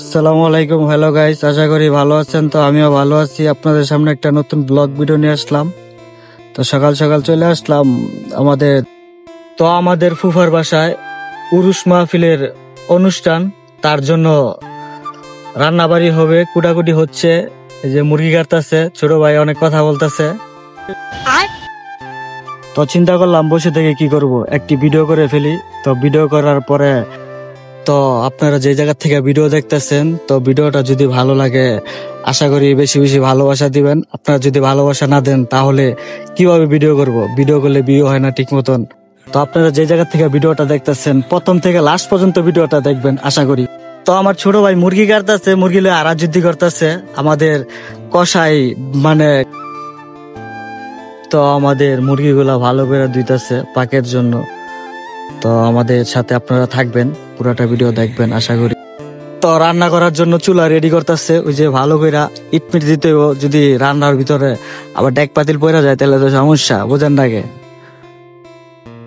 আসসালামু আলাইকুম। Hello guys, আশা করি ভালো আছেন। তো আমিও ভালো আছি। আপনাদের সামনে একটা নতুন ব্লগ ভিডিও নিয়ে আসলাম। তো সকাল সকাল চলে আসলাম আমাদের আমাদের ফুফার বাসায় উরুস মাহফিলের অনুষ্ঠান। তার জন্য রান্নাবাড়ি হবে, কুটাকুটি হচ্ছে। এই যে মুরগি কাটতেছে, ছোট ভাই অনেক কথা বলতেছে। তো চিন্তা করলাম বসে থেকে কি করব, একটি ভিডিও করে ফেলি। তো ভিডিও করার পরে তো আপনারা যে জায়গা থেকে ভিডিও দেখতেছেন, তো ভিডিওটা যদি ভালো লাগে আশা করি বেশি বেশি ভালোবাসা দিবেন। আপনারা যদি ভালোবাসা না দেন তাহলে কিভাবে ভিডিও করব? ভিডিও করলে ভিউ হয় না ঠিক মতন। তো আপনারা যে জায়গা থেকে ভিডিওটা দেখতেছেন প্রথম থেকে লাস্ট পর্যন্ত ভিডিওটা দেখবেন আশা করি। তো আমার ছোট ভাই মুরগি কাটতেছে, মুরগি লয়ে আড়াযুদ্ধি করতেছে আমাদের কষাই, মানে তো আমাদের মুরগিগুলা ভালো করে ধুইতেছে পাকের জন্য। তো আমাদের সাথে আপনারা থাকবেন, পুরোটা ভিডিও দেখবেন আশা করি। তো রান্না করার জন্য চুলা রেডি করতেছে, ওই যে ভালো করে ইটমিট দিতে হবে। যদি রান্নার ভিতরে আবার ডেক পাতিল পড়ে যায় তাহলে তো সমস্যা, বোঝেন নাকি।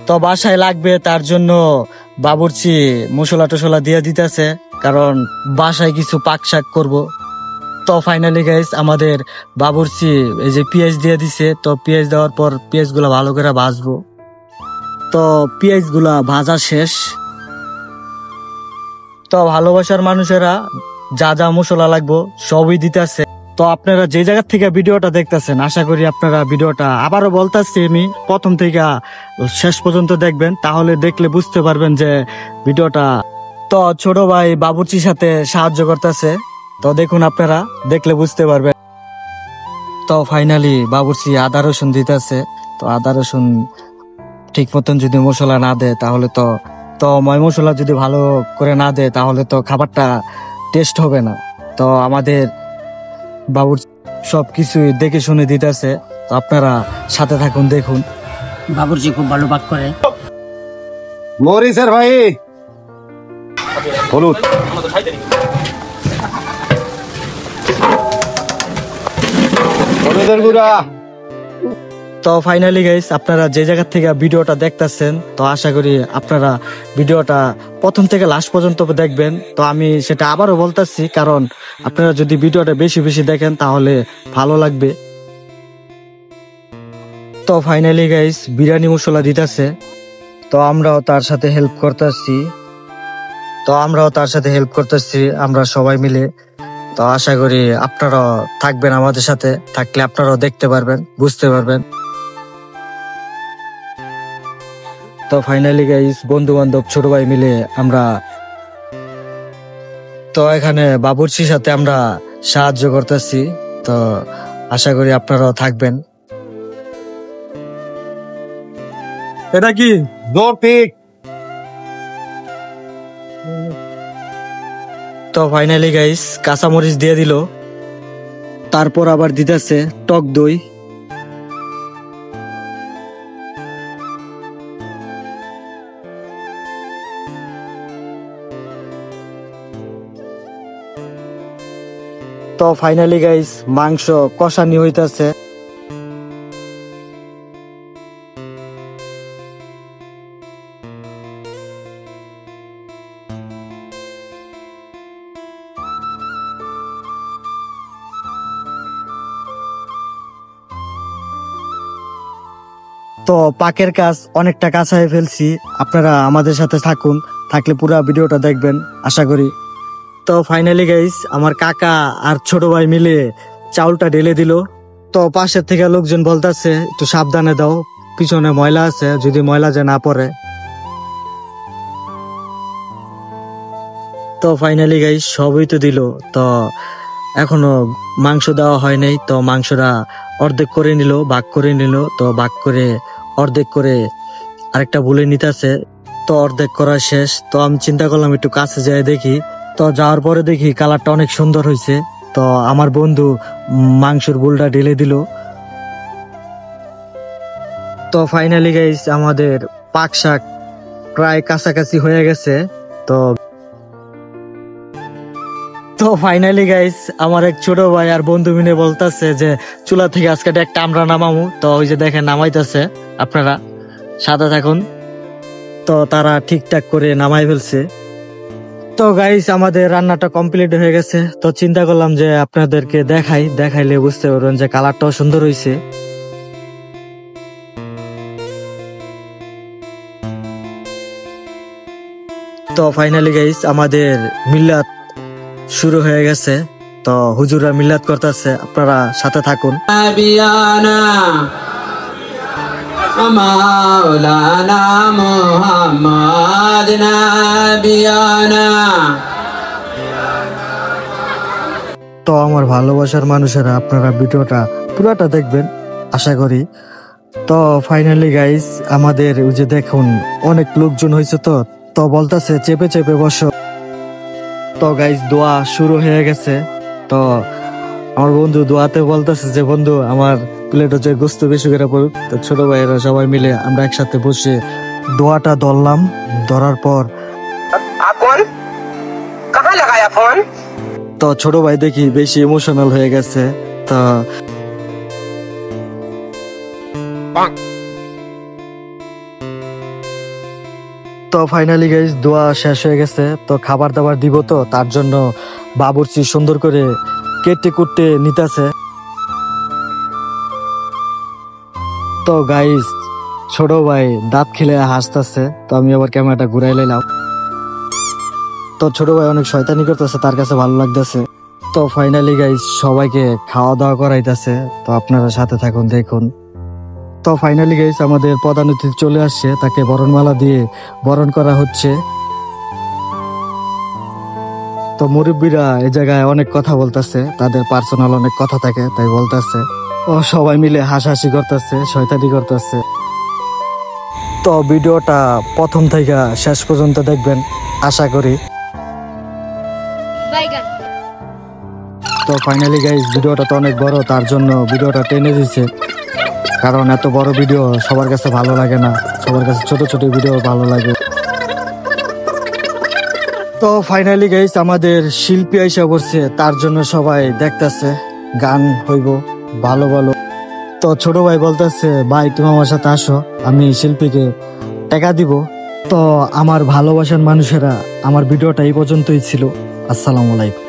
তো বাসায় লাগবে তার জন্য বাবুর্চি মশলা টসলা দিয়ে দিতেছে, কারণ বাসায় কিছু পাক শাক করবো। তো ফাইনালি গাইস আমাদের বাবুর্চি এই যে পেঁয়াজ দিয়ে দিছে। তো পেঁয়াজ দেওয়ার পর পেঁয়াজ গুলা ভালো করে ভাজবো। তো পেঁয়াজ গুলা ভাজা শেষ। তো ভালোবাসার মানুষেরা যা যা মশলা লাগবো সবই দিতেছে। তো আপনারা যে জায়গা থেকে ভিডিওটা দেখতেছেন আশা করি আপনারা ভিডিওটা আবারও বলতেছি আমি প্রথম থেকে শেষ পর্যন্ত দেখবেন, তাহলে দেখলে বুঝতে পারবেন যে ভিডিওটা। তো ছোট ভাই বাবুর্চির সাথে সাহায্য করতেছে, তো দেখুন আপনারা দেখলে বুঝতে পারবেন। তো ফাইনালি বাবুর্চি আদা রসুন দিতেছে। তো আদা রসুন ঠিক মতন যদি মশলা না দেয় তাহলে তো তো ময় মশলা যদি ভালো করে না দেয় তাহলে তো খাবারটা টেস্ট হবে না। তো আমাদের বাবুর সবকিছু দেখে শুনে দিতেছে। তো আপনারা সাথে থাকুন, দেখুন। বাবুর্চি খুব ভালো পাক করে। মরিচের ভাই হলুদ হলুদের গুঁড়া। তো ফাইনালি গাইস আপনারা যে জায়গা থেকে ভিডিওটা দেখতেছেন, তো আশা করি আপনারা ভিডিওটা প্রথম থেকে লাস্ট পর্যন্ত দেখবেন। তো আমি সেটা আবারও বলতেছি, কারণ আপনারা যদি ভিডিওটা বেশি বেশি দেখেন তাহলে ভালো লাগবে। তো ফাইনালি গাইস বিরিয়ানি মশলা দিতেছে। তো আমরাও তার সাথে হেল্প করতেছি আমরা সবাই মিলে। তো আশা করি আপনারাও থাকবেন আমাদের সাথে, থাকলে আপনারাও দেখতে পারবেন, বুঝতে পারবেন। তো ফাইনালি গাইস বন্ধু বান্ধব ছোট ভাই মিলে আমরা তো এখানে বাবুর্চির সাথে আমরা সাহায্য করতেছি। তো আশা করি আপনারাও থাকবেন। এটা কি জোর ঠিক। তো ফাইনালি গাইস কাঁচামরিচ দিয়ে দিল, তারপর আবার দিতেছে টক দই। তো ফাইনালি গাইস মাংস কষানি হইতাছে। তো পাকের কাজ অনেকটা কাছায় ফেলছি, আপনারা আমাদের সাথে থাকুন, থাকলে পুরো ভিডিওটা দেখবেন আশা করি। তো ফাইনালি গাইস আমার কাকা আর ছোট ভাই মিলে চাউলটা ঢেলে দিল। তো পাশের থেকে লোকজন বলতেছে একটু সাবধানে দাও, পিছনে ময়লা আছে, যদি ময়লা যে না পড়ে। তো ফাইনালি গাইস সবই তো দিল। তো এখনো মাংস দেওয়া হয় নাই। তো মাংসটা অর্ধেক করে নিল, ভাগ করে নিল। তো ভাগ করে অর্ধেক করে আরেকটা বলে নিতেছে। তো অর্ধেক করা শেষ। তো আমি চিন্তা করলাম একটু কাছে যাই দেখি। তো যাওয়ার পরে দেখি কালারটা অনেক সুন্দর হয়েছে। তো আমার বন্ধু মাংসের বুলটা ঢেলে দিল। তো ফাইনালি গাইস আমাদের পাক শাক প্রায় কাছাকাছি হয়ে গেছে। তো তো ফাইনালি গাইস আমার এক ছোট ভাই আর বন্ধু মিলে বলতেছে যে চুলা থেকে আজকে একটা আমরা নামামু। তো ওই যে দেখেন নামাইতেছে, আপনারা সাথে থাকুন। তো তারা ঠিকঠাক করে নামাই ফেলছে। তো গাইস আমাদের রান্নাটা কমপ্লিট হয়ে গেছে, তো চিন্তা করলাম যে আপনাদেরকে দেখাইলে বুঝতে পারবেন যে কালারটাও সুন্দর হয়েছে। তো ফাইনালি গাইস আমাদের মিল্লাত শুরু হয়ে গেছে, তো হুজুররা মিল্লাত করতেছে, আপনারা সাথে থাকুন। نبينا مولانا محمد نبينا। তো আমার ভালোবাসার মানুষেরা আপনারা ভিডিওটা পুরোটা দেখবেন আশা করি। তো ফাইনালি গাইস আমাদের ওই যে দেখুন অনেক লোকজন হয়েছে, তো তো বলতেছে চেপে চেপে বসো। তো গাইস দোয়া শুরু হয়ে গেছে, তো আমার বন্ধু দোয়াতে বলতেছে যে বন্ধু আমার প্লেট হচ্ছে গোস্ত বেশি করে পড়ুক। তো ছোট ভাইয়েরা সবাই মিলে আমরা একসাথে বসে দোয়াটা ধরলাম, ধরার পর फोन कहाँ लगाया फोन? তো ছোট ভাই দেখি বেশি ইমোশনাল হয়ে গেছে। তো তো ফাইনালি গাইস দোয়া শেষ হয়ে গেছে, তো খাবার দাবার দিব, তো তার জন্য বাবুর্চি সুন্দর করে কেটে কুটে নিতেছে। তো গাইস ছোট ভাই দাঁত খেলে হাসতেছে, তো আমি আবার ক্যামেরাটা ঘুরাই লাইলাম। তো ছোট ভাই অনেক শয়তানি করতেছে, তার কাছে ভালো লাগতেছে। তো ফাইনালি গাইস সবাইকে খাওয়া দাওয়া করাইতেছে, তো আপনারা সাথে থাকুন দেখুন। তো ফাইনালি গাইস আমাদের প্রধান অতিথি চলে আসছে, তাকে বরণমালা দিয়ে বরণ করা হচ্ছে। তো মুরব্বীরা এই জায়গায় অনেক কথা বলতেছে, তাদের পার্সোনাল অনেক কথা থাকে তাই বলতেছে। ও সবাই মিলে হাসাহাসি করতেছে, শয়তানি করতেছে। তো ভিডিওটা প্রথম থেকে শেষ পর্যন্ত দেখবেন আশা করি। তো ফাইনালি গাইস ভিডিওটা তো অনেক বড়, তার জন্য ভিডিওটা টেনে দিচ্ছে, কারণ এত বড় ভিডিও সবার কাছে ভালো লাগে না, সবার কাছে ছোট ছোট ভিডিও ভালো লাগে। তো ফাইনালি গাইস আমাদের শিল্পী আইসা করছে, তার জন্য সবাই দেখতেছে গান হইব ভালো ভালো। তো ছোট ভাই বলতেছে ভাই তুমি আমার সাথে আসো, আমি শিল্পীকে টাকা দিব। তো আমার ভালোবাসার মানুষেরা আমার ভিডিওটা এই পর্যন্তই ছিল। আসসালামু আলাইকুম।